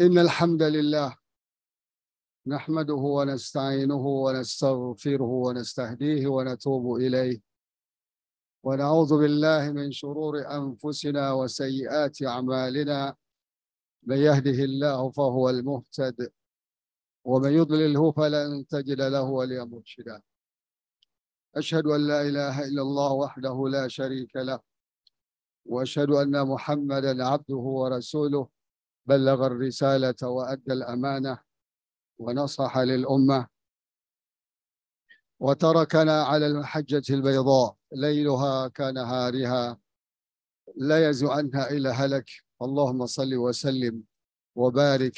إن الحمد لله نحمده ونستعينه ونستغفره ونستهديه ونتوب إليه ونعوذ بالله من شرور أنفسنا وسيئات أعمالنا. من يهده الله فهو المهتد ومن يضلله فلن تجد له وليا مرشدا. أشهد أن لا إله إلا الله وحده لا شريك له وأشهد أن محمدا عبده ورسوله بلغ الرسالة وأدى الأمانة ونصح للأمة وتركنا على المحجة البيضاء ليلها كنهارها لا يزغ عنها إلا هلك. اللهم صل وسلم وبارك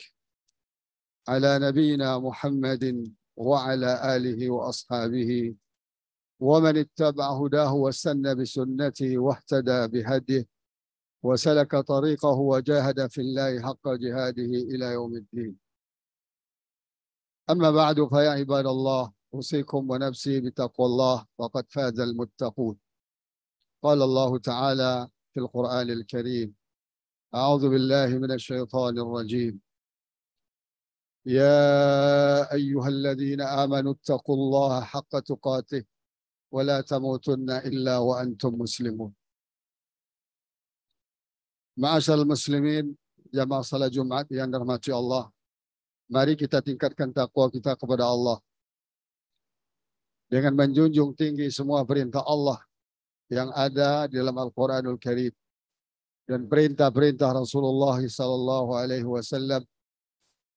على نبينا محمد وعلى آله وأصحابه ومن اتبع هداه واستنى بسنته واهتدى بهديه وسلك طريقه وجاهد في الله حق جهاده إلى يوم الدين. أما بعد فيا عباد الله أوصيكم ونفسي بتقوى الله وقد فاز المتقون. قال الله تعالى في القرآن الكريم: أعوذ بالله من الشيطان الرجيم. يا أيها الذين آمنوا اتقوا الله حق تقاته ولا تموتن إلا وأنتم مسلمون. Ma'asyarul muslimin, jamaah salat Jumat yang dirahmati Allah. Mari kita tingkatkan takwa kita kepada Allah dengan menjunjung tinggi semua perintah Allah yang ada di dalam Al-Quranul Karim dan perintah-perintah Rasulullah SAW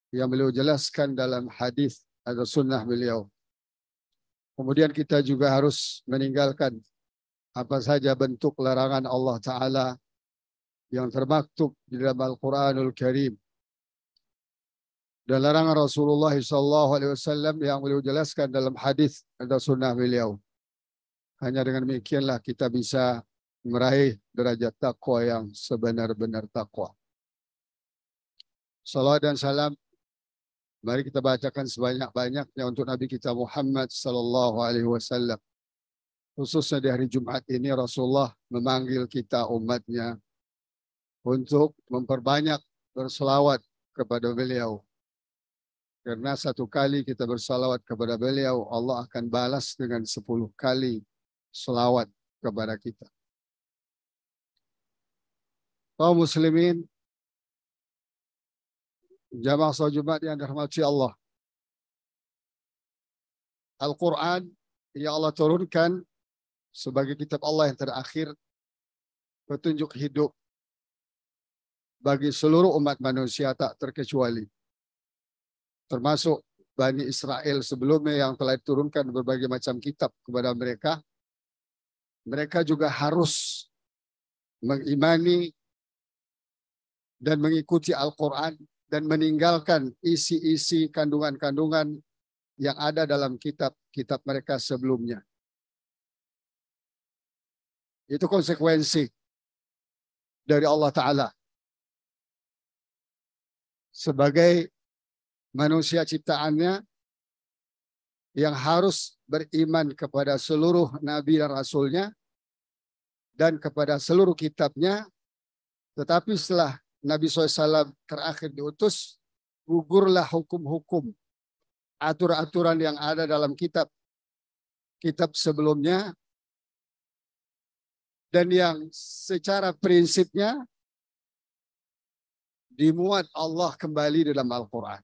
yang beliau jelaskan dalam hadis atau sunnah beliau. Kemudian kita juga harus meninggalkan apa saja bentuk larangan Allah Ta'ala yang termaktub di dalam Al-Quranul Karim dan larangan Rasulullah SAW yang beliau jelaskan dalam hadis atau sunnah beliau. Hanya dengan demikianlah kita bisa meraih derajat takwa yang sebenar-benar takwa. Salawat dan salam mari kita bacakan sebanyak-banyaknya untuk Nabi kita Muhammad SAW. Khususnya di hari Jumat ini Rasulullah memanggil kita umatnya untuk memperbanyak berselawat kepada beliau. Karena satu kali kita bersalawat kepada beliau, Allah akan balas dengan 10 kali selawat kepada kita. Kaum muslimin, jamaah salat Jumat yang dirahmati Allah. Al-Quran yang Allah turunkan sebagai kitab Allah yang terakhir, petunjuk hidup bagi seluruh umat manusia tak terkecuali. Termasuk Bani Israel sebelumnya yang telah diturunkan berbagai macam kitab kepada mereka. Mereka juga harus mengimani dan mengikuti Al-Quran dan meninggalkan isi-isi kandungan-kandungan yang ada dalam kitab-kitab mereka sebelumnya. Itu konsekuensi dari Allah Ta'ala. Sebagai manusia ciptaannya yang harus beriman kepada seluruh nabi dan rasulnya dan kepada seluruh kitabnya, tetapi setelah Nabi SAW terakhir diutus, gugurlah hukum-hukum, aturan-aturan yang ada dalam kitab sebelumnya dan yang secara prinsipnya dimuat Allah kembali dalam Al-Quran.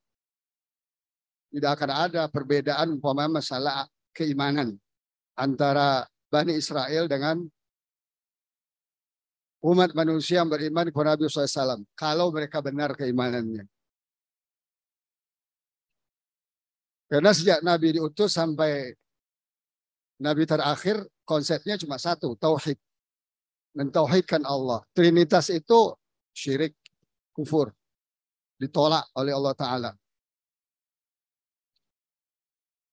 Tidak akan ada perbedaan umpama masalah keimanan antara Bani Israel dengan umat manusia yang beriman kepada Nabi SAW. Kalau mereka benar keimanannya. Karena sejak Nabi diutus sampai Nabi terakhir, konsepnya cuma satu, tauhid. Mentauhidkan Allah. Trinitas itu syirik, kufur. Ditolak oleh Allah Ta'ala.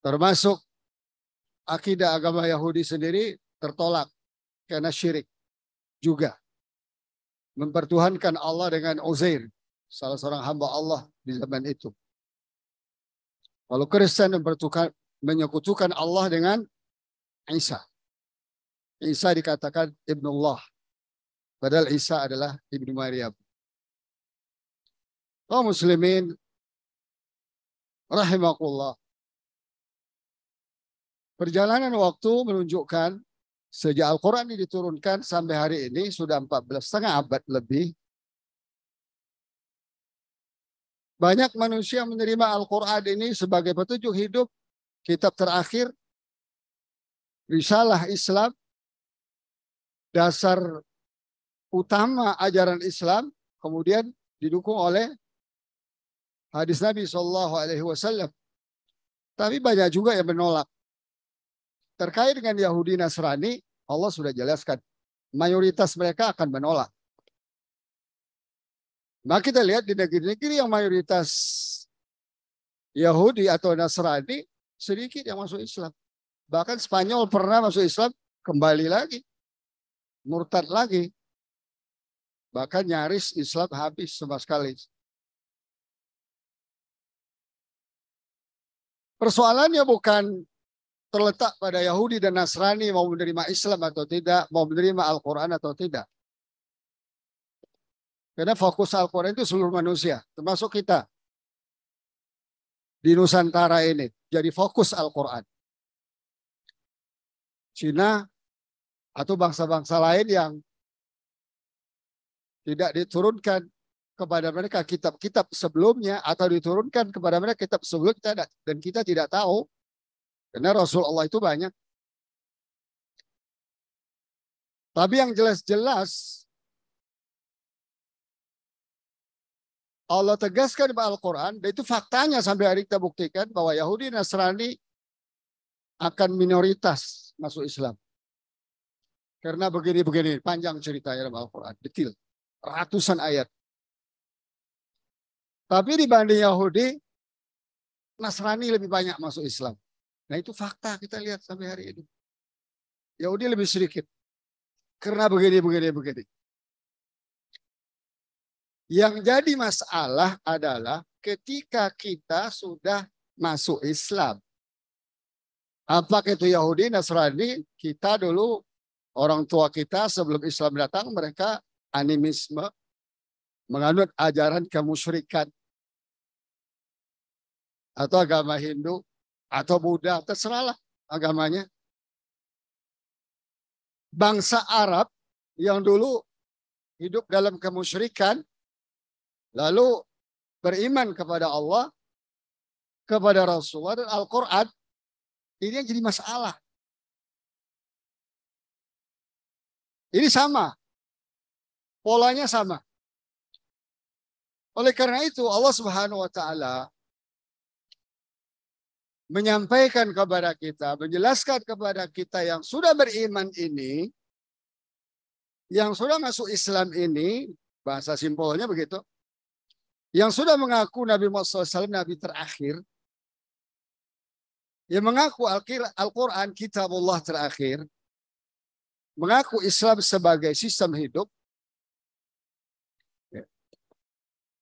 Termasuk akidah agama Yahudi sendiri tertolak karena syirik juga. Mempertuhankan Allah dengan Uzair, salah seorang hamba Allah di zaman itu. Kalau Kristen menyekutukan Allah dengan Isa. Isa dikatakan Ibnullah. Padahal Isa adalah Ibnu Maryam. Kaum muslimin rahimakumullah. Perjalanan waktu menunjukkan sejak Al-Quran ini diturunkan sampai hari ini sudah 14,5 abad lebih. Banyak manusia menerima Al-Quran ini sebagai petunjuk hidup, kitab terakhir, risalah Islam, dasar utama ajaran Islam, kemudian didukung oleh hadis Nabi SAW. Tapi banyak juga yang menolak. Terkait dengan Yahudi Nasrani, Allah sudah jelaskan. Mayoritas mereka akan menolak. Nah kita lihat di negeri-negeri yang mayoritas Yahudi atau Nasrani, sedikit yang masuk Islam. Bahkan Spanyol pernah masuk Islam, kembali lagi. Murtad lagi. Bahkan nyaris Islam habis sama sekali. Persoalannya bukan terletak pada Yahudi dan Nasrani mau menerima Islam atau tidak, mau menerima Al-Quran atau tidak. Karena fokus Al-Quran itu seluruh manusia, termasuk kita. Di Nusantara ini, jadi fokus Al-Quran. Cina atau bangsa-bangsa lain yang tidak diturunkan kepada mereka kitab-kitab sebelumnya atau diturunkan kepada mereka kitab sebelumnya dan kita tidak tahu. Karena Rasulullah itu banyak. Tapi yang jelas-jelas Allah tegaskan di Al-Quran, dan itu faktanya sampai hari kita buktikan bahwa Yahudi Nasrani akan minoritas masuk Islam. Karena begini-begini, panjang ceritanya dalam Al-Quran, detail, ratusan ayat. Tapi dibanding Yahudi, Nasrani lebih banyak masuk Islam. Nah itu fakta kita lihat sampai hari ini. Yahudi lebih sedikit. Karena begini. Yang jadi masalah adalah ketika kita sudah masuk Islam. Apakah itu Yahudi, Nasrani, kita dulu, orang tua kita sebelum Islam datang, mereka animisme, menganut ajaran kemusyrikan. Atau agama Hindu, atau Buddha, terserahlah agamanya. Bangsa Arab yang dulu hidup dalam kemusyrikan, lalu beriman kepada Allah, kepada Rasulullah dan Al-Quran, ini yang jadi masalah. Ini sama, polanya sama. Oleh karena itu Allah Subhanahu wa Ta'ala menyampaikan kepada kita, menjelaskan kepada kita yang sudah beriman ini, yang sudah masuk Islam ini, bahasa simpelnya begitu, yang sudah mengaku Nabi Muhammad SAW Nabi terakhir, yang mengaku Al-Quran kitabullah terakhir, mengaku Islam sebagai sistem hidup,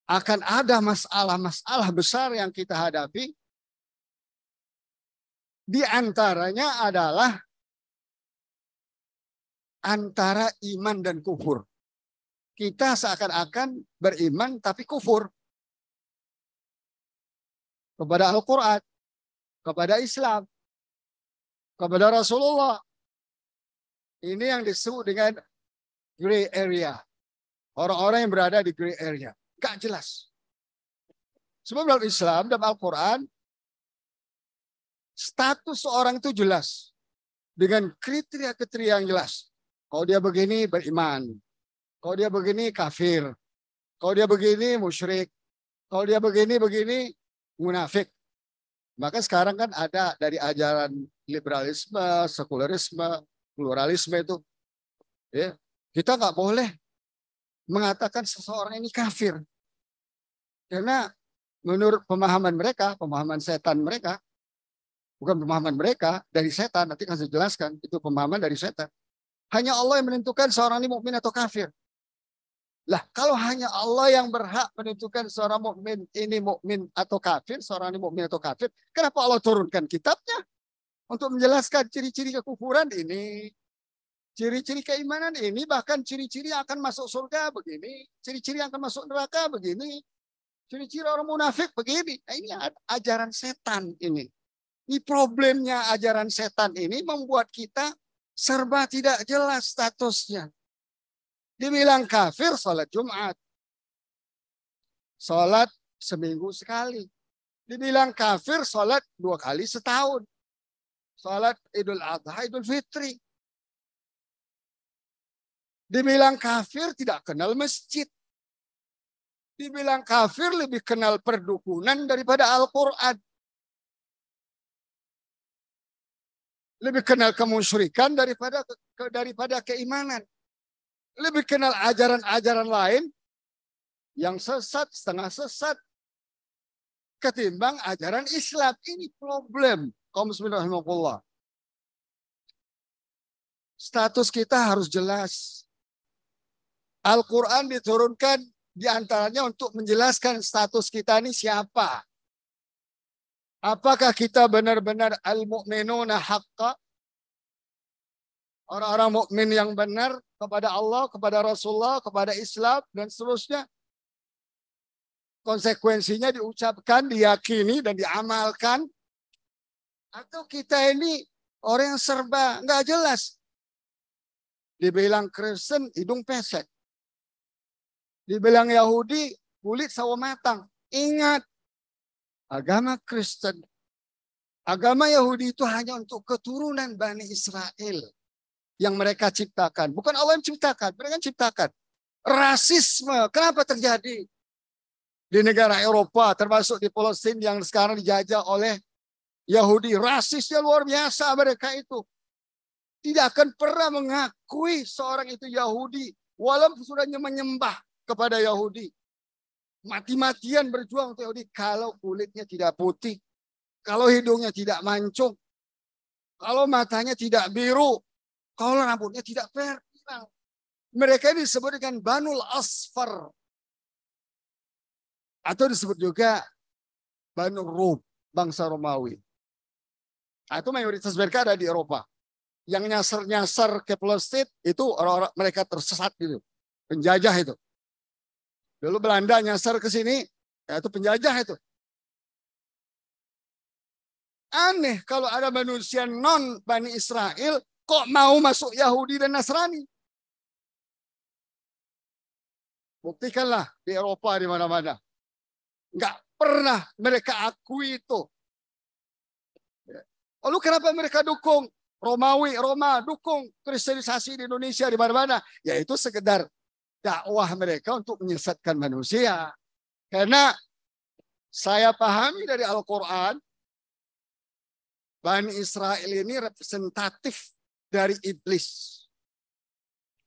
akan ada masalah-masalah besar yang kita hadapi. Di antaranya adalah antara iman dan kufur. Kita seakan-akan beriman tapi kufur kepada Al-Quran, kepada Islam, kepada Rasulullah. Ini yang disebut dengan gray area. Orang-orang yang berada di gray area. Gak jelas. Sebab dalam Islam, dalam Al-Quran, status seorang itu jelas. Dengan kriteria-kriteria yang jelas. Kalau dia begini, beriman. Kalau dia begini, kafir. Kalau dia begini, musyrik. Kalau dia begini, munafik. Maka sekarang kan ada dari ajaran liberalisme, sekularisme, pluralisme itu. Ya, kita nggak boleh mengatakan seseorang ini kafir. Karena menurut pemahaman mereka, pemahaman setan mereka, bukan pemahaman mereka, dari setan, nanti akan saya jelaskan, itu pemahaman dari setan. Hanya Allah yang menentukan seorang ini mukmin atau kafir. Lah, kalau hanya Allah yang berhak menentukan seorang mukmin ini mukmin atau kafir, seorang ini mukmin atau kafir, kenapa Allah turunkan kitabnya untuk menjelaskan ciri-ciri kekufuran ini, ciri-ciri keimanan ini, bahkan ciri-ciri akan masuk surga begini, ciri-ciri akan masuk neraka begini, Ciri-ciri orang munafik begini. Nah, ini ajaran setan ini. Ini problemnya ajaran setan ini membuat kita serba tidak jelas statusnya. Dibilang kafir sholat Jumat. Sholat seminggu sekali. Dibilang kafir sholat 2 kali setahun. Sholat Idul Adha, Idul Fitri. Dibilang kafir tidak kenal masjid. Dibilang kafir lebih kenal perdukunan daripada Al-Quran. Lebih kenal kemusyrikan daripada keimanan. Lebih kenal ajaran-ajaran lain yang sesat, setengah sesat, ketimbang ajaran Islam. Ini problem. Kaum muslimin rahimahullah. Status kita harus jelas. Al-Quran diturunkan diantaranya untuk menjelaskan status kita ini siapa. Apakah kita benar-benar al-mu'minuna haqqa? Orang-orang mukmin yang benar kepada Allah, kepada Rasulullah, kepada Islam, dan seterusnya. Konsekuensinya diucapkan, diyakini, dan diamalkan. Atau kita ini orang yang serba nggak jelas. Dibilang Kristen, hidung pesek. Dibilang Yahudi, kulit sawo matang. Ingat, agama Kristen, agama Yahudi itu hanya untuk keturunan Bani Israel yang mereka ciptakan. Bukan Allah yang ciptakan, mereka ciptakan. Rasisme, kenapa terjadi di negara Eropa, termasuk di Palestina yang sekarang dijajah oleh Yahudi? Rasisnya luar biasa mereka itu. Tidak akan pernah mengakui seorang itu Yahudi, walaupun sudah menyembah kepada Yahudi. Mati-matian berjuang untuk Yahudi kalau kulitnya tidak putih, kalau hidungnya tidak mancung, kalau matanya tidak biru, kalau rambutnya tidak pirang. Mereka ini disebut dengan Banul Asfar. Atau disebut juga Banu Rum, bangsa Romawi. Itu mayoritas mereka ada di Eropa. Yang nyasar-nyasar ke Palestina itu orang-orang mereka tersesat gitu. Penjajah itu. Dulu Belanda nyasar ke sini, itu penjajah itu. Aneh kalau ada manusia non Bani Israel kok mau masuk Yahudi dan Nasrani. Buktikanlah di Eropa di mana-mana. Enggak pernah mereka akui itu. Lalu kenapa mereka dukung Romawi, Roma, dukung kristenisasi di Indonesia di mana-mana? Yaitu sekedar dakwah mereka untuk menyesatkan manusia. Karena saya pahami dari Al-Quran, Bani Israel ini representatif dari iblis.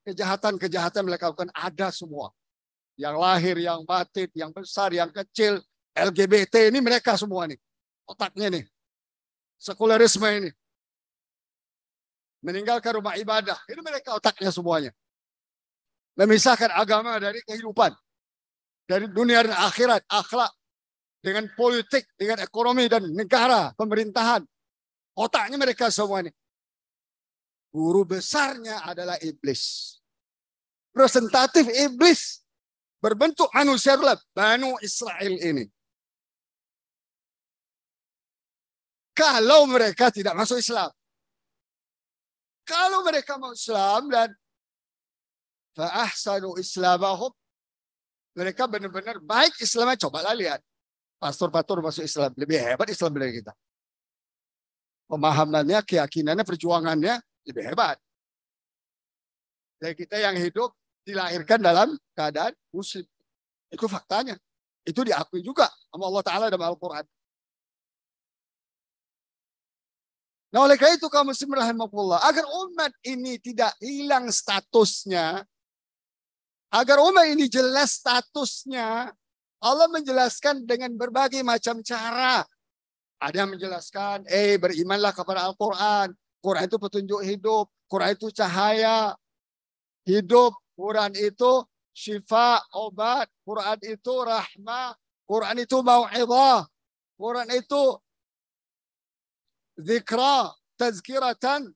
Kejahatan-kejahatan mereka lakukan ada semua. Yang lahir, yang batin, yang besar, yang kecil, LGBT ini mereka semua nih. Otaknya nih. Sekularisme ini. Meninggalkan rumah ibadah. Ini mereka otaknya semuanya. Memisahkan agama dari kehidupan. Dari dunia dan akhirat, akhlak. Dengan politik, dengan ekonomi dan negara, pemerintahan. Otaknya mereka semua ini. Guru besarnya adalah iblis. Representatif iblis. Berbentuk manusia adalah Banu Israel ini. Kalau mereka tidak masuk Islam. Kalau mereka mau Islam dan fa'ahsanu islamahum, mereka benar-benar baik Islamnya. Cobalah lihat. Pastor-pastor masuk Islam. Lebih hebat Islam dari kita. Pemahamannya, keyakinannya, perjuangannya lebih hebat. Dari kita yang hidup dilahirkan dalam keadaan muslim. Itu faktanya. Itu diakui juga sama Allah Ta'ala dalam Al-Quran. Nah oleh karena itu kaum muslimin rahimakumullah, agar umat ini tidak hilang statusnya, agar umat ini jelas statusnya, Allah menjelaskan dengan berbagai macam cara. Ada yang menjelaskan, berimanlah kepada Al-Quran. Quran itu petunjuk hidup. Quran itu cahaya hidup. Quran itu syifa, obat. Quran itu rahmah. Quran itu mau'izah. Quran itu zikra, tazkiratan.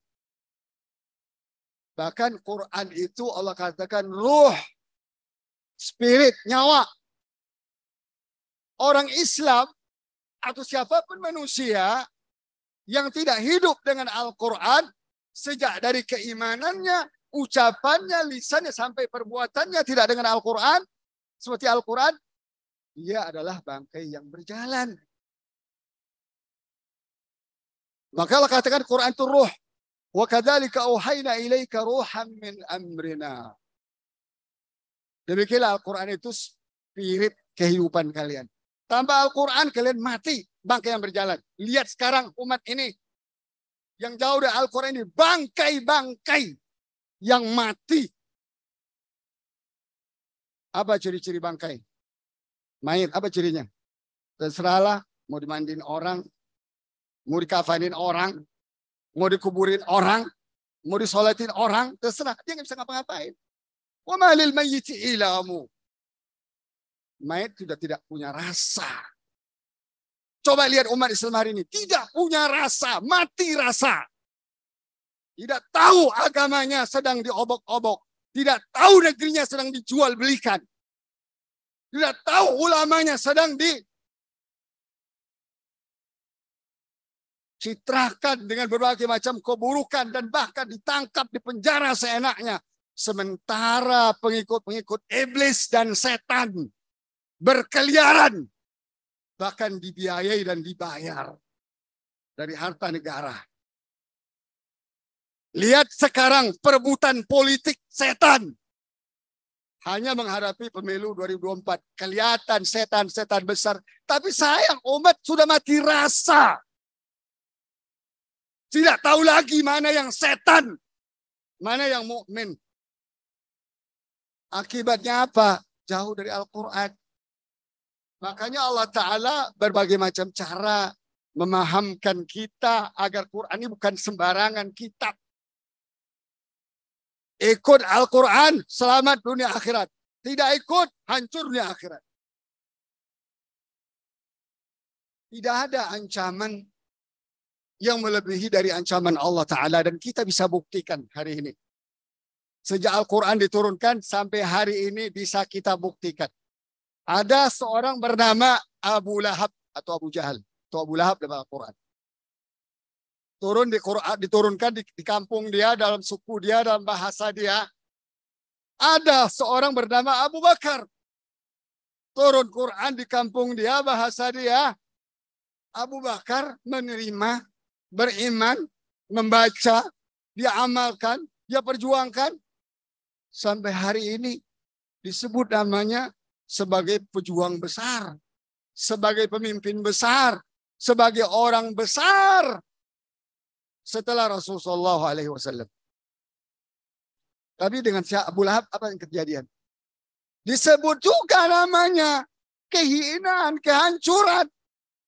Bahkan Quran itu Allah katakan ruh, spirit, nyawa. orang Islam atau siapapun manusia yang tidak hidup dengan Al-Quran, sejak dari keimanannya, ucapannya, lisannya, sampai perbuatannya tidak dengan Al-Quran, seperti Al-Quran, dia adalah bangkai yang berjalan. Maka Allah katakan Quran itu ruh. Wa kadzalika auhayna ilaika ruhan min amrina. Demikianlah Al-Quran itu spirit kehidupan kalian. Tanpa Al-Quran kalian mati, bangkai yang berjalan. Lihat sekarang umat ini yang jauh dari Al-Quran ini, bangkai-bangkai yang mati. Apa ciri-ciri bangkai? Mayat, apa cirinya? Terserahlah, mau dimandiin orang, mau dikafanin orang, mau dikuburin orang, mau disolatin orang, terserah. Dia nggak bisa ngapa-ngapain. Wa ma lil mayyiti ilamu. Mayat sudah tidak punya rasa. Coba lihat umat Islam hari ini. Tidak punya rasa. Mati rasa. Tidak tahu agamanya sedang diobok-obok. Tidak tahu negerinya sedang dijual belikan. Tidak tahu ulamanya sedang dicitrakan dengan berbagai macam keburukan. Dan bahkan ditangkap, dipenjara seenaknya. Sementara pengikut-pengikut iblis dan setan berkeliaran, bahkan dibiayai dan dibayar dari harta negara. Lihat sekarang perebutan politik setan. Hanya menghadapi pemilu 2024. Kelihatan setan-setan besar. Tapi sayang umat sudah mati rasa. Tidak tahu lagi mana yang setan, mana yang mukmin. Akibatnya apa? Jauh dari Al-Quran. Makanya Allah Ta'ala berbagai macam cara memahamkan kita agar Quran ini bukan sembarangan kitab. Ikut Al-Quran, selamat dunia akhirat. Tidak ikut, hancur dunia akhirat. Tidak ada ancaman yang melebihi dari ancaman Allah Ta'ala. Dan kita bisa buktikan hari ini. Sejak Al-Quran diturunkan sampai hari ini bisa kita buktikan. Ada seorang bernama Abu Lahab atau Abu Jahal. Atau Abu Lahab dalam Al-Quran. Diturunkan di kampung dia, dalam suku dia, dalam bahasa dia. Ada seorang bernama Abu Bakar. Turun Quran di kampung dia, bahasa dia. Abu Bakar menerima, beriman, membaca, dia amalkan, dia perjuangkan. Sampai hari ini disebut namanya sebagai pejuang besar, sebagai pemimpin besar, sebagai orang besar setelah Rasulullah SAW. Tapi dengan Abu Lahab apa yang kejadian? Disebut juga namanya kehinaan, kehancuran,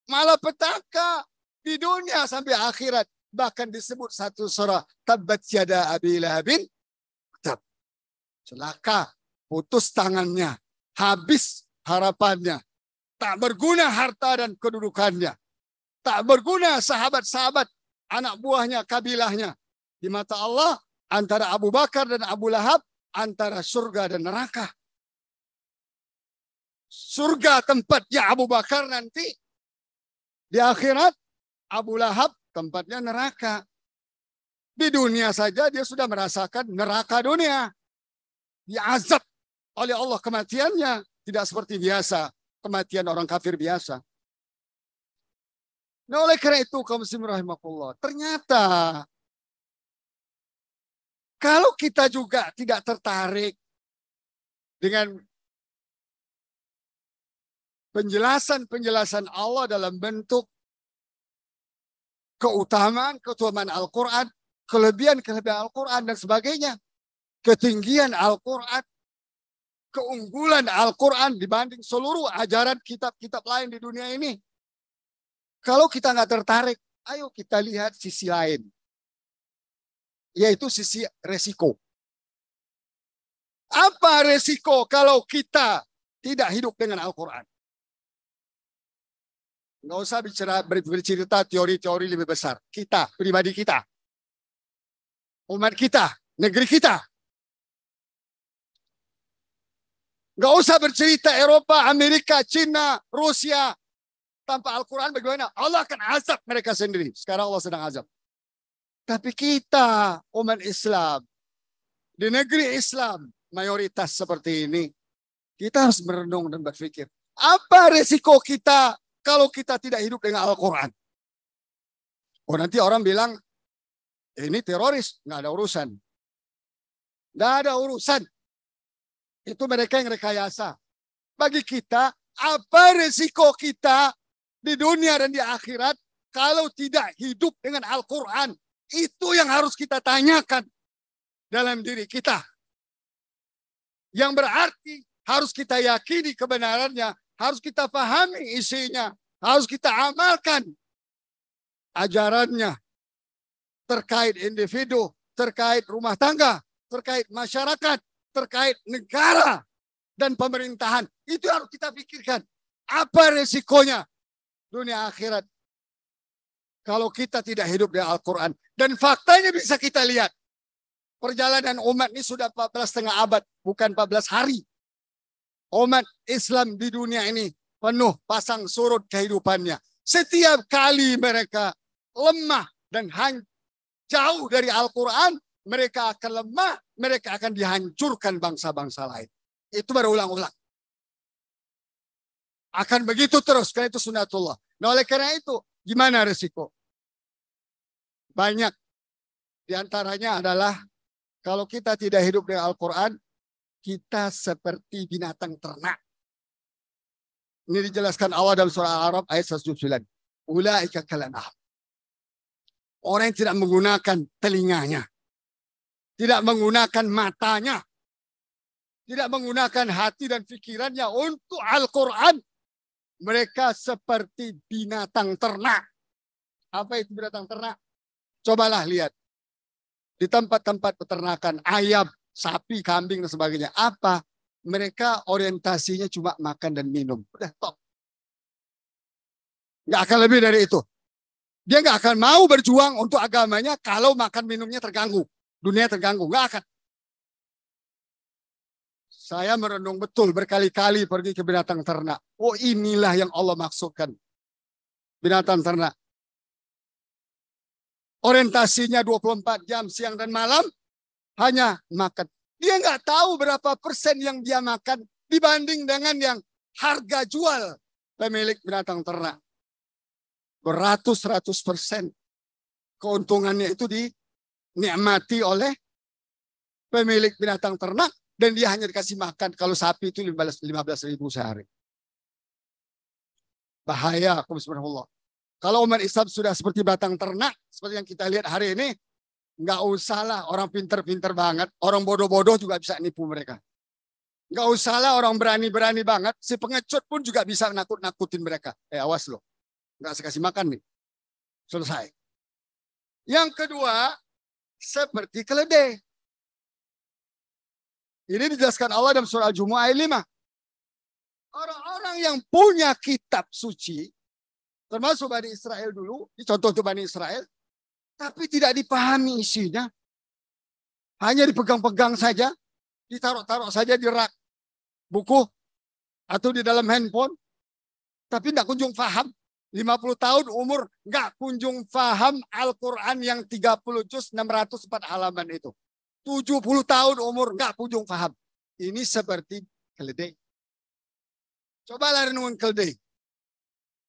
malapetaka di dunia sampai akhirat. Bahkan disebut satu surah, Tabbat yada Abi Lahabin. Celaka, putus tangannya, habis harapannya, tak berguna harta dan kedudukannya, tak berguna sahabat-sahabat, anak buahnya, kabilahnya. Di mata Allah, antara Abu Bakar dan Abu Lahab, antara surga dan neraka. Surga tempatnya Abu Bakar nanti, di akhirat Abu Lahab tempatnya neraka. Di dunia saja dia sudah merasakan neraka dunia. Diazab oleh Allah kematiannya. Tidak seperti biasa. Kematian orang kafir biasa. Nah oleh karena itu kaum muslimin rahimakumullah. Ternyata kalau kita juga tidak tertarik dengan penjelasan-penjelasan Allah dalam bentuk keutamaan Al-Quran, kelebihan-kelebihan Al-Quran dan sebagainya. Ketinggian Al-Quran, keunggulan Al-Quran dibanding seluruh ajaran kitab-kitab lain di dunia ini. Kalau kita nggak tertarik, ayo kita lihat sisi lain. Yaitu sisi resiko. Apa resiko kalau kita tidak hidup dengan Al-Quran? Nggak usah bercerita teori-teori lebih besar. Kita, pribadi kita. Umat kita, negeri kita. Nggak usah bercerita Eropa, Amerika, Cina, Rusia. Tanpa Al-Quran bagaimana? Allah akan azab mereka sendiri. Sekarang Allah sedang azab. Tapi kita, umat Islam, di negeri Islam, mayoritas seperti ini, kita harus merenung dan berpikir, apa resiko kita kalau kita tidak hidup dengan Al-Quran? Oh, nanti orang bilang, ini teroris, nggak ada urusan. Nggak ada urusan. Itu mereka yang rekayasa. Bagi kita, apa resiko kita di dunia dan di akhirat kalau tidak hidup dengan Al-Quran? Itu yang harus kita tanyakan dalam diri kita. Yang berarti harus kita yakini kebenarannya, harus kita pahami isinya, harus kita amalkan ajarannya terkait individu, terkait rumah tangga, terkait masyarakat, terkait negara dan pemerintahan. Itu harus kita pikirkan. Apa resikonya dunia akhirat kalau kita tidak hidup di Al-Quran? Dan faktanya bisa kita lihat. Perjalanan umat ini sudah 14,5 abad, bukan 14 hari. Umat Islam di dunia ini penuh pasang surut kehidupannya. Setiap kali mereka lemah dan jauh dari Al-Quran, mereka akan lemah, mereka akan dihancurkan bangsa-bangsa lain. Itu berulang-ulang. Akan begitu terus, karena itu sunatullah. Nah, oleh karena itu, gimana resiko? Banyak. Di antaranya adalah, kalau kita tidak hidup dengan Al-Quran, kita seperti binatang ternak. Ini dijelaskan Allah dalam surah Al-A'raf ayat 179. Ulaika kalan'am. Orang yang tidak menggunakan telinganya, tidak menggunakan matanya, tidak menggunakan hati dan pikirannya untuk Al-Quran, mereka seperti binatang ternak. Apa itu binatang ternak? Cobalah lihat. Di tempat-tempat peternakan, ayam, sapi, kambing, dan sebagainya. Apa? Mereka orientasinya cuma makan dan minum. Udah, top. Nggak akan lebih dari itu. Dia nggak akan mau berjuang untuk agamanya kalau makan minumnya terganggu. Dunia terganggu. Nggak akan. Saya merenung betul berkali-kali pergi ke binatang ternak. Oh, inilah yang Allah maksudkan. Binatang ternak. Orientasinya 24 jam siang dan malam hanya makan. Dia nggak tahu berapa persen yang dia makan dibanding dengan yang harga jual pemilik binatang ternak. Beratus-ratus persen keuntungannya itu dinikmati oleh pemilik binatang ternak dan dia hanya dikasih makan kalau sapi itu 15.000 sehari. Bahaya, subhanallah. Kalau umat Islam sudah seperti batang ternak, seperti yang kita lihat hari ini, nggak usahlah orang pinter-pinter banget, orang bodoh-bodoh juga bisa nipu mereka. Nggak usahlah orang berani-berani banget, si pengecut pun juga bisa nakut-nakutin mereka. Awas loh, nggak saya kasih makan nih. Selesai. Yang kedua, seperti keledai. Ini dijelaskan Allah dalam surah Al-Jumu'ah ayat 5. Orang-orang yang punya kitab suci, termasuk Bani Israel dulu, ini contoh untuk Bani Israel, tapi tidak dipahami isinya. Hanya dipegang-pegang saja, ditaruh-taruh saja di rak buku atau di dalam handphone, tapi tidak kunjung paham. 50 tahun umur, nggak kunjung paham Al-Quran yang 30 juz 604 halaman itu. 70 tahun umur, nggak kunjung paham. Ini seperti keledai. Cobalah renungan keledai.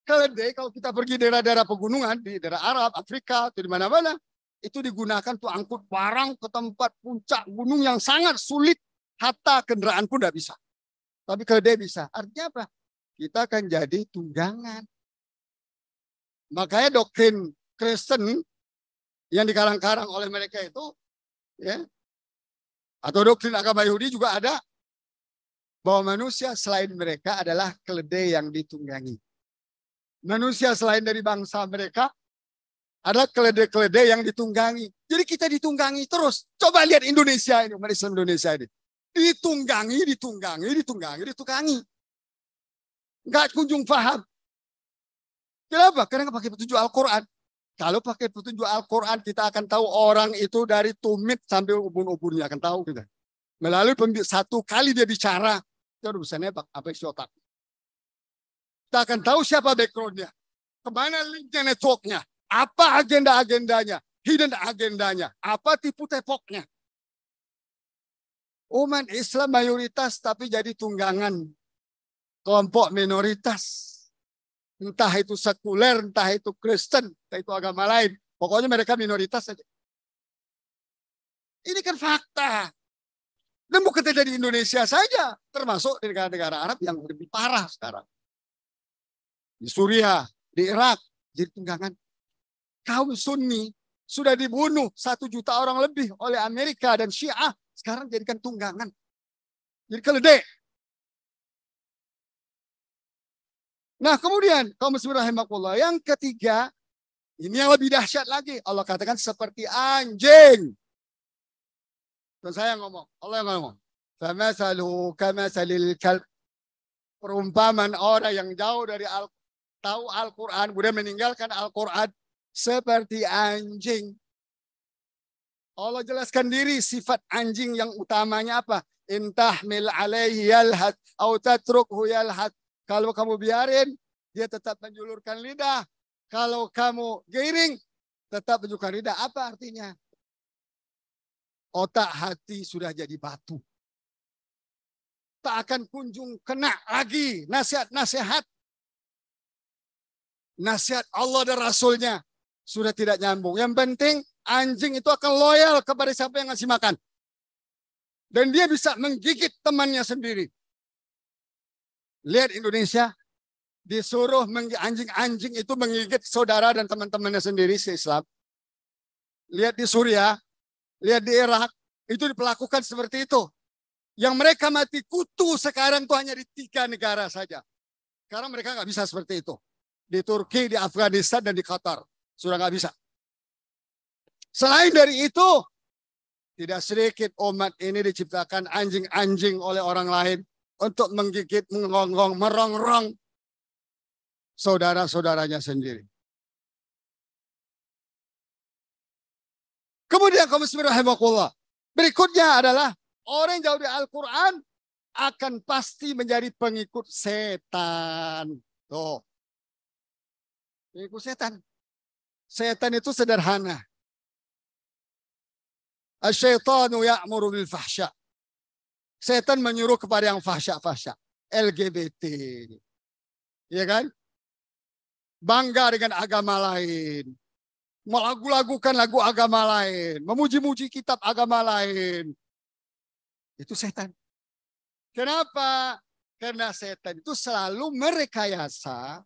Keledai kalau kita pergi daerah-daerah pegunungan, di daerah Arab, Afrika, atau di mana-mana, itu digunakan untuk angkut barang ke tempat puncak gunung yang sangat sulit, hatta kendaraan pun tidak bisa. Tapi keledai bisa. Artinya apa? Kita akan jadi tunggangan. Makanya doktrin Kristen yang dikarang-karang oleh mereka itu, ya, atau doktrin agama Yahudi juga ada, bahwa manusia selain mereka adalah keledai yang ditunggangi. Manusia selain dari bangsa mereka adalah keledai-keledai yang ditunggangi. Jadi kita ditunggangi terus. Coba lihat Indonesia ini, umat Islam Indonesia ini. Ditunggangi. Nggak kunjung paham. Kenapa? Karena nggak pakai petunjuk Al-Quran. Kalau pakai petunjuk Al-Quran, kita akan tahu orang itu dari tumit sampai ubun-ubunnya akan tahu kita. Melalui satu kali dia bicara, kita udah bisa nebak apa isi otak. Kita akan tahu siapa backgroundnya, kemana linknya, networknya, apa agenda-agendanya, hidden agendanya, apa tipu tepoknya. Umat Islam mayoritas tapi jadi tunggangan kelompok minoritas. Entah itu sekuler, entah itu Kristen, entah itu agama lain. Pokoknya mereka minoritas saja. Ini kan fakta. Dan bukan saja di Indonesia saja, termasuk di negara-negara Arab yang lebih parah sekarang. Di Suriah, di Irak, jadi tunggangan. Kaum Sunni sudah dibunuh 1 juta orang lebih oleh Amerika dan Syiah. Sekarang jadikan tunggangan. Jadi keledai. Nah kemudian kaum muslimin rahimakumullah, yang ketiga, ini yang lebih dahsyat lagi. Allah katakan seperti anjing. Dan saya ngomong, Allah yang ngomong. Famasaluhu kamasalil kalb. Perumpamaan orang yang jauh dari tahu Al-Quran, kemudian meninggalkan Al-Quran seperti anjing. Allah jelaskan diri sifat anjing yang utamanya apa? Intahmil alaihi yalhad au tatrukhu yalhad. Kalau kamu biarin, dia tetap menjulurkan lidah. Kalau kamu giring, tetap menjulurkan lidah. Apa artinya? Otak hati sudah jadi batu. Tak akan kunjung kena lagi nasihat-nasihat. Nasihat Allah dan Rasulnya sudah tidak nyambung. Yang penting anjing itu akan loyal kepada siapa yang ngasih makan. Dan dia bisa menggigit temannya sendiri. Lihat Indonesia, disuruh anjing-anjing itu menggigit saudara dan teman-temannya sendiri se-Islam. Lihat di Suriah, lihat di Irak, itu diperlakukan seperti itu. Yang mereka mati kutu sekarang itu hanya di 3 negara saja. Sekarang mereka nggak bisa seperti itu. Di Turki, di Afghanistan, dan di Qatar. Sudah nggak bisa. Selain dari itu, tidak sedikit umat ini diciptakan anjing-anjing oleh orang lain untuk menggigit, mengonggong, merongrong saudara-saudaranya sendiri. Kemudian kaum muslimin rahimakumullah. Berikutnya adalah orang yang jauh dari Al-Quran akan pasti menjadi pengikut setan. Tuh. Pengikut setan. Setan itu sederhana. Asyaitanu ya'muru bil fahsya. Setan menyuruh kepada yang fahsya-fahsya. LGBT. Iya kan? Bangga dengan agama lain. Melagu-lagukan lagu agama lain. Memuji-muji kitab agama lain. Itu setan. Kenapa? Karena setan itu selalu merekayasa.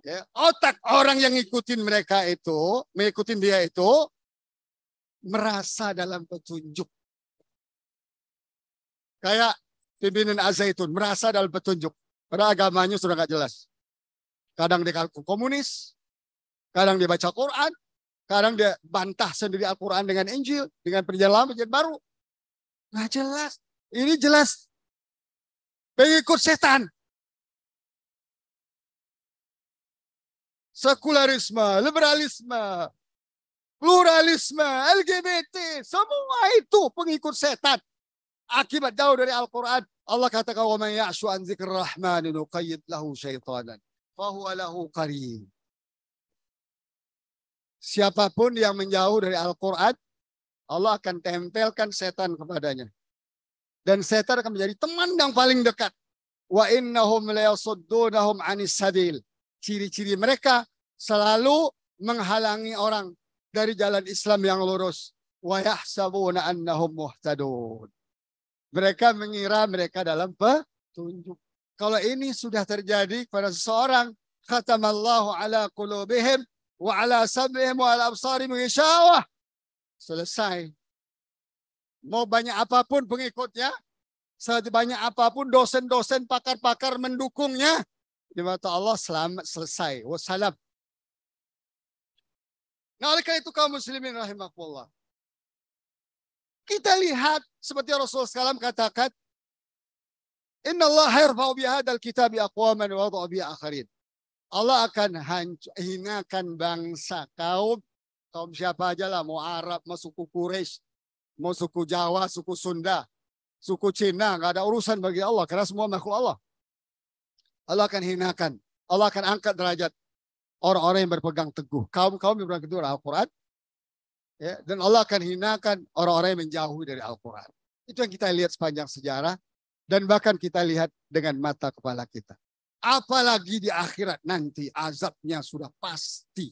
Ya, otak orang yang ngikutin mereka itu, mengikutin dia itu, merasa dalam petunjuk. Kayak pimpinan Az-Zaitun, merasa dalam petunjuk. Padahal agamanya sudah nggak jelas. Kadang dia komunis, kadang dia baca Quran, kadang dia bantah sendiri Al-Quran dengan Injil, dengan perjalanan lama, perjanjian baru. Nggak jelas. Ini jelas pengikut setan. Sekularisme, liberalisme, pluralisme, LGBT, semua itu pengikut setan. Akibat jauh dari Al-Quran. Allah katakan, wa man ya'shu an dzikrir rahmani nuqayyid lahu syaitanan fahuwa lahu qarin. Siapapun yang menjauh dari Al-Quran, Allah akan tempelkan setan kepadanya. Dan setan akan menjadi teman yang paling dekat. Wa innahum la yasuddunahum 'anis sabil. Ciri-ciri mereka selalu menghalangi orang dari jalan Islam yang lurus. Wa yahsabuna annahum muhtadun. Mereka mengira mereka dalam petunjuk. Kalau ini sudah terjadi pada seseorang, khatamallahu ala qulubihim wa ala sam'ihim wa ala absarihim ghishawah. Selesai. Mau banyak apapun pengikutnya, sebanyak apapun dosen-dosen, pakar-pakar mendukungnya, di mata Allah selamat, selesai. Wassalam. Nah, oleh karena itu kaum muslimin rahimakumullah. Kita lihat seperti Rasulullah SAW katakan, Inna Allah yarfa'u bihadal kitabi aqwaman wa wada'u bihi akharin. Allah akan hinakan bangsa kaum siapa aja lah, mau Arab, mau suku Quraisy, mau suku Jawa, suku Sunda. suku Cina, nggak ada urusan bagi Allah karena semua makhluk Allah. Allah akan hinakan, Allah akan angkat derajat orang-orang yang berpegang teguh, kaum-kaum yang berpegang teguh Al-Quran, ya, dan Allah akan hinakan orang-orang yang menjauhi dari Al-Quran. Itu yang kita lihat sepanjang sejarah dan bahkan kita lihat dengan mata kepala kita. Apalagi di akhirat nanti azabnya sudah pasti.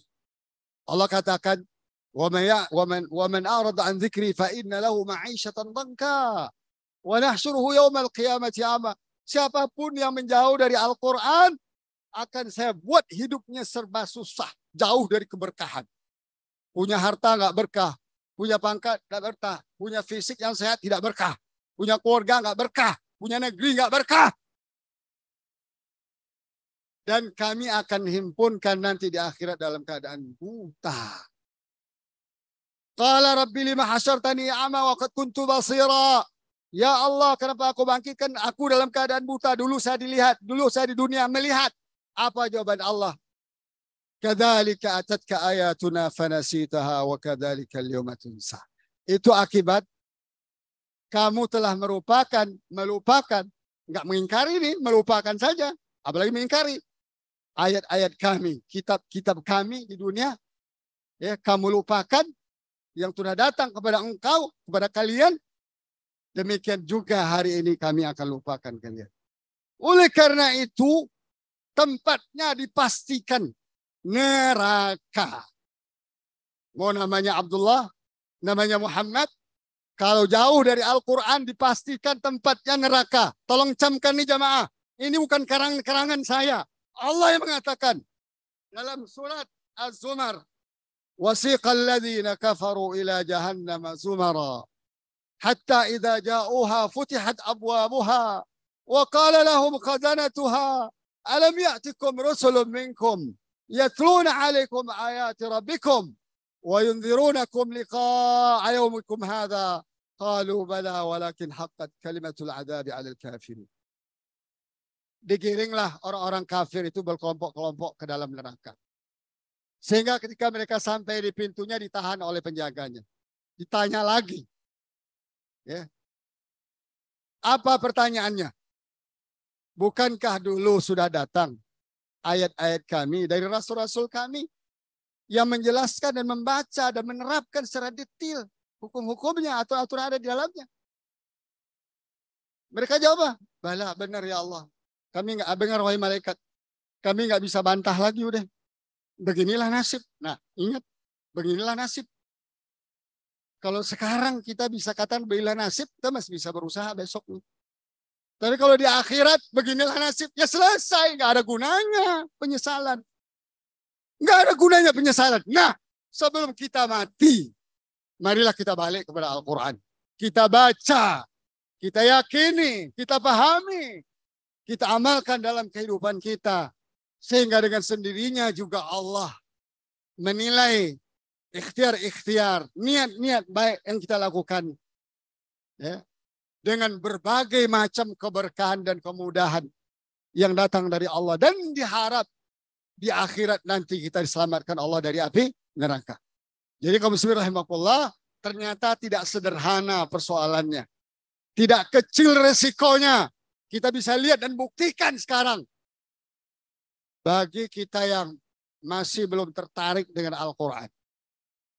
Allah katakan, وَمَنْ أَعْرَضَ عَنْ ذِكْرِي فَإِنَّ لَهُ مَعِيشَةً ضَنْكًا وَنَحْشُرُهُ يَوْمَ الْقِيَامَةِ أَعْمَى. Siapapun yang menjauh dari Al-Quran, akan saya buat hidupnya serba susah, jauh dari keberkahan. Punya harta nggak berkah, punya pangkat nggak berkah, punya fisik yang sehat tidak berkah, punya keluarga nggak berkah, punya negeri nggak berkah. Dan kami akan himpunkan nanti di akhirat dalam keadaan buta. Qala rabbi lima hasyartani a'ma wa qad kuntu basira. Ya Allah, kenapa aku bangkitkan aku dalam keadaan buta? Dulu saya dilihat, dulu saya di dunia melihat. Apa jawaban Allah? Kadzalika atatka ayatuna fanasitaha wa kadzalika al-yawma tunsa. Itu akibat kamu telah melupakan, enggak mengingkari ini, melupakan saja, apalagi mengingkari ayat-ayat kami, kitab-kitab kami di dunia. Ya, kamu lupakan yang sudah datang kepada engkau, kepada kalian. Demikian juga hari ini kami akan lupakan kalian. Oleh karena itu, tempatnya dipastikan neraka. Mau namanya Abdullah, namanya Muhammad, kalau jauh dari Al-Quran dipastikan tempatnya neraka. Tolong camkan nih jamaah. Ini bukan karangan saya. Allah yang mengatakan dalam surat Az-Zumar, wasiqal ladzina kafaru ila jahannam zumara hatta idza ja'uha futihat abwabuha wa qala lahum khazanatuha alam ya'tikum rusulun minkum yatluna 'alaikum ayati rabbikum wa yunzirunakum liqa'a yawmikum hadha qalu bala walakin haqqat kalimatul 'adzabi 'alal kafirin. Digiringlah orang-orang kafir itu berkelompok-kelompok ke dalam neraka. Sehingga ketika mereka sampai di pintunya ditahan oleh penjaganya. Ditanya lagi. Ya. Apa pertanyaannya? Bukankah dulu sudah datang ayat-ayat kami dari rasul-rasul kami yang menjelaskan dan membaca dan menerapkan secara detail hukum-hukumnya atau aturan ada di dalamnya? Mereka jawab, bala benar ya Allah. Kami nggak dengar wahai malaikat. Kami nggak bisa bantah lagi udah. Beginilah nasib. Nah, ingat, beginilah nasib. Kalau sekarang kita bisa katakan beginilah nasib, kita masih bisa berusaha besok nih. Tapi kalau di akhirat beginilah nasib, ya selesai, nggak ada gunanya penyesalan. Nggak ada gunanya penyesalan. Nah, sebelum kita mati, marilah kita balik kepada Al-Quran. Kita baca, kita yakini, kita pahami. Kita amalkan dalam kehidupan kita. Sehingga dengan sendirinya juga Allah menilai ikhtiar-ikhtiar, niat-niat baik yang kita lakukan. Ya. Dengan berbagai macam keberkahan dan kemudahan yang datang dari Allah. Dan diharap di akhirat nanti kita diselamatkan Allah dari api neraka. Jadi kaum muslimin rahimakumullah, ternyata tidak sederhana persoalannya. Tidak kecil resikonya. Kita bisa lihat dan buktikan sekarang. Bagi kita yang masih belum tertarik dengan Al-Quran.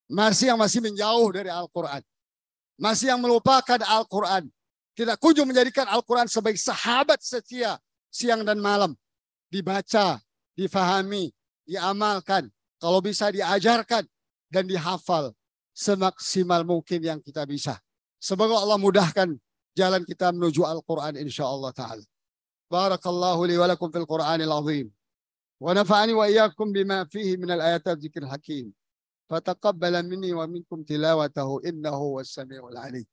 Masih menjauh dari Al-Quran. Masih yang melupakan Al-Quran. Tidak kunjung menjadikan Al-Quran sebagai sahabat setia siang dan malam. Dibaca, difahami, diamalkan. Kalau bisa diajarkan dan dihafal semaksimal mungkin yang kita bisa. Semoga Allah mudahkan jalan kita menuju Al-Quran insyaAllah ta'ala. Barakallahu li wa lakum fil Quranil azim. Wa nafa'ani wa iyyakum bima fihi minal ayatil dzikril hakim. Fataqabbala minni wa minkum tilawatahu innahu was sami'ul alim.